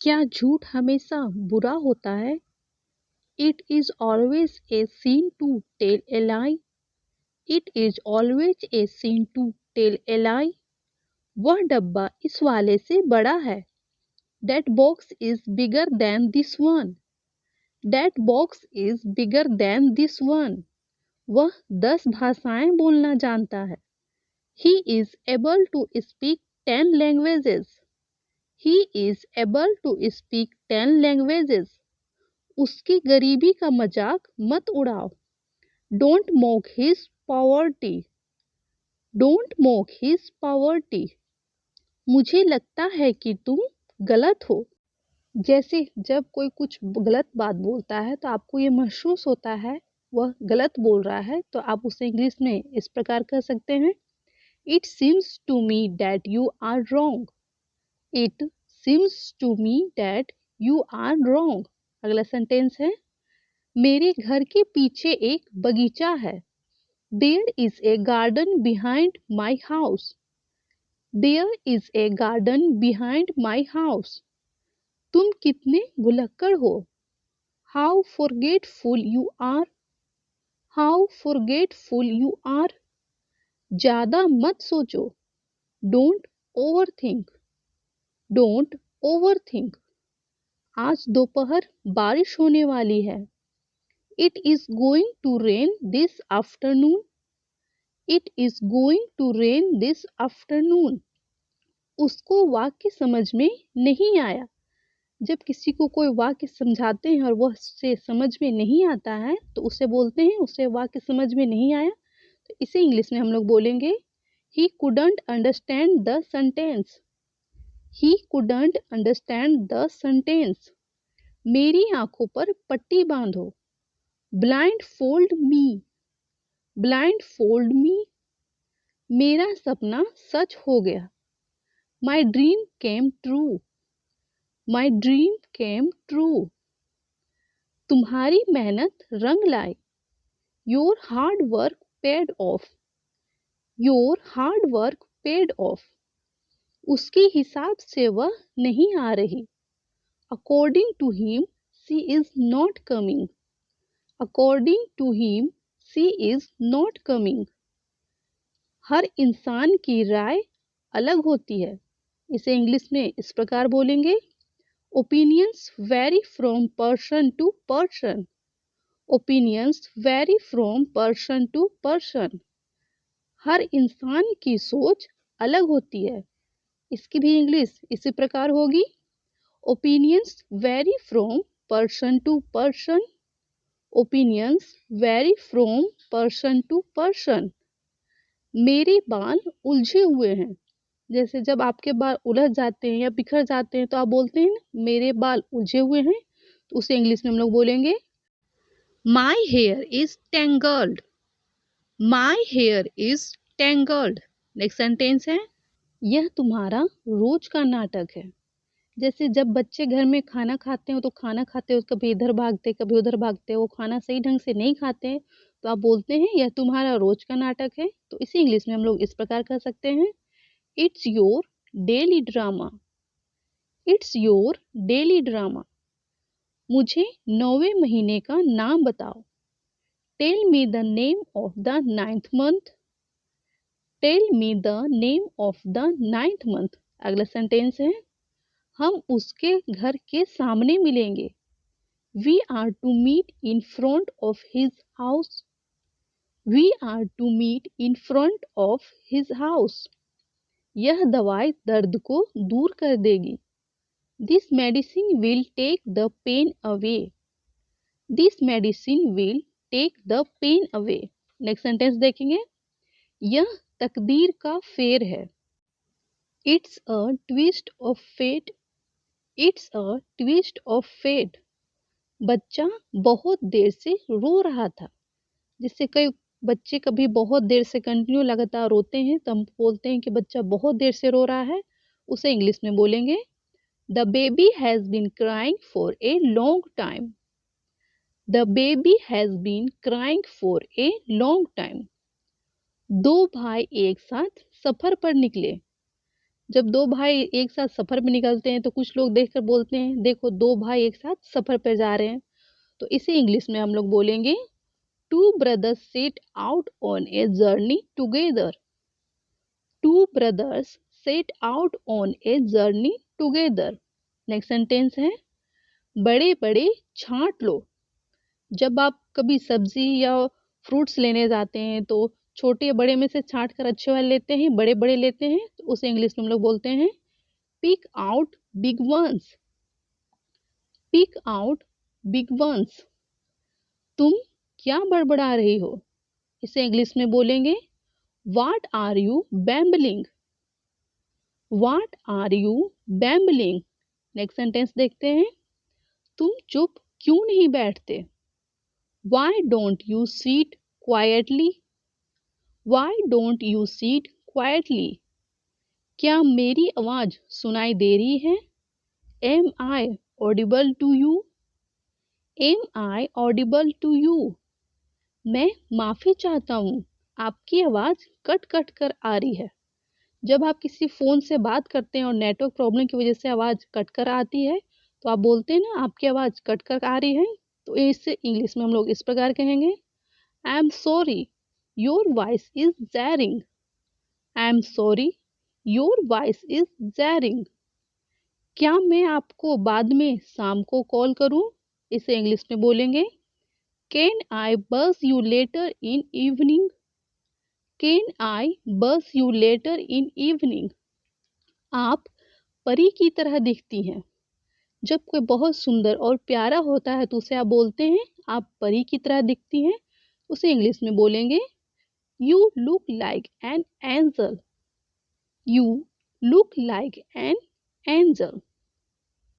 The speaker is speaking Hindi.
क्या झूठ हमेशा बुरा होता है? It is always a sin to tell a lie. It is always a sin to tell a lie. वह डब्बा इस वाले से बड़ा है. That box is bigger than this one. That box is bigger than this one. वह 10 भाषाएं बोलना जानता है. He is able to speak 10 languages. He is able to speak 10 languages. उसकी गरीबी का मजाक मत उड़ाओ. Don't mock his poverty. Don't mock his poverty. मुझे लगता है कि तुम गलत हो. जैसे जब कोई कुछ गलत बात बोलता है तो आपको ये महसूस होता है वह गलत बोल रहा है, तो आप उसे इंग्लिश में इस प्रकार कह सकते हैं, It seems to me that you are wrong. It seems to me that you are wrong. अगला सेंटेंस है, मेरे घर के पीछे एक बगीचा है. There is a garden behind my house. There is a garden behind my house. तुम कितने भुलक्कड़ हो. How forgetful you are. How forgetful you are. ज़्यादा मत सोचो. Don't overthink. Don't overthink. आज दोपहर बारिश होने वाली है. It is going to rain this afternoon. It is going to rain this afternoon. उसको वाक्य समझ में नहीं आया. जब किसी को कोई वाक्य समझाते हैं और वह से समझ में नहीं आता है तो उसे बोलते हैं उसे वाक्य समझ में नहीं आया. तो इसे इंग्लिश में हम लोग बोलेंगे He couldn't understand the sentence. He couldn't understand the sentence. मेरी आंखों पर पट्टी बांधो. Blindfold me. Blindfold me. मेरा सपना सच हो गया. My dream came true. My dream came true. तुम्हारी मेहनत रंग लाई. Your hard work paid off. Your hard work paid off. उसके हिसाब से वह नहीं आ रही. According to him, she is not coming. According to him, she is not coming. हर इंसान की राय अलग होती है. इसे इंग्लिश में इस प्रकार बोलेंगे, Opinions vary from person to person. Opinions vary from person to person. हर इंसान की सोच अलग होती है. इसकी भी इंग्लिश इसी प्रकार होगी, Opinions vary from person to person. Opinions vary from person to person. मेरे बाल उलझे हुए हैं. जैसे जब आपके बाल उलझ जाते हैं या बिखर जाते हैं तो आप बोलते हैं मेरे बाल उलझे हुए हैं, तो उसे इंग्लिश में हम लोग बोलेंगे My hair is tangled. My hair is tangled. Next sentence है, यह तुम्हारा रोज का नाटक है. जैसे जब बच्चे घर में खाना खाते हैं तो खाना खाते हैं कभी इधर भागते कभी उधर भागते, वो खाना सही ढंग से नहीं खाते, तो आप बोलते हैं यह तुम्हारा रोज का नाटक है. तो इसे इंग्लिश में हम लोग इस प्रकार कह सकते हैं, It's your daily drama. It's your daily drama. मुझे 9वें महीने का नाम बताओ. Tell me the name of the 9th month. Tell me the name of the 9th month. अगला सेंटेंस है, हम उसके घर के सामने मिलेंगे. We are to meet in front of his house. We are to meet in front of his house. यह दवाई दर्द को दूर कर देगी. This medicine will take the pain away. This medicine will take the pain away. Next sentence देखेंगे, यह तकदीर का फेर है. It's a twist of fate. It's a twist of fate. बच्चा बहुत देर से रो रहा था. जिससे कई बच्चे कभी बहुत देर से कंटिन्यू लगातार रोते हैं तो हम बोलते हैं कि बच्चा बहुत देर से रो रहा है. उसे इंग्लिश में बोलेंगे, The baby has been crying for a long time. The baby has been crying for a long time. दो भाई एक साथ सफर पर निकले. जब दो भाई एक साथ सफर पे निकलते हैं तो कुछ लोग देखकर बोलते हैं देखो दो भाई एक साथ सफर पे जा रहे हैं। तो इसे इंग्लिश में हम लोग बोलेंगे two brothers set out on a journey together. Two brothers set out on a journey together. Next sentence है बड़े बड़े छांट लो। जब आप कभी सब्जी या फ्रूट्स लेने जाते हैं तो छोटे बड़े में से छांट कर अच्छे वाले लेते हैं, बड़े बड़े लेते हैं, तो उसे इंग्लिश में हम लोग बोलते हैं pick out big ones. Pick out big ones. तुम क्या बड़बड़ा रही हो? इसे इंग्लिश में बोलेंगे what are you babbling. What are you babbling. Next sentence देखते हैं तुम चुप क्यों नहीं बैठते? Why don't you sit quietly? Why don't you sit quietly? क्या मेरी आवाज सुनाई दे रही है? Am I audible to you? Am I audible to you? मैं माफी चाहता हूँ, आपकी आवाज कट कट कर आ रही है। जब आप किसी फोन से बात करते हैं और नेटवर्क प्रॉब्लम की वजह से आवाज कट कर आती है तो आप बोलते हैं ना आपकी आवाज कट कर आ रही है। तो इसे इंग्लिश में हम लोग इस प्रकार कहेंगे I am sorry your voice is jarring. I am sorry your voice is jarring. क्या मैं आपको बाद में शाम को कॉल करूं? इसे इंग्लिश में बोलेंगे कैन आई बस you later in evening. Can I बस यू लेटर इन इवनिंग। आप परी की तरह दिखती हैं। जब कोई बहुत सुंदर और प्यारा होता है तो उसे आप बोलते हैं आप परी की तरह दिखती हैं। उसे इंग्लिश में बोलेंगे you look like an angel. You look like an angel.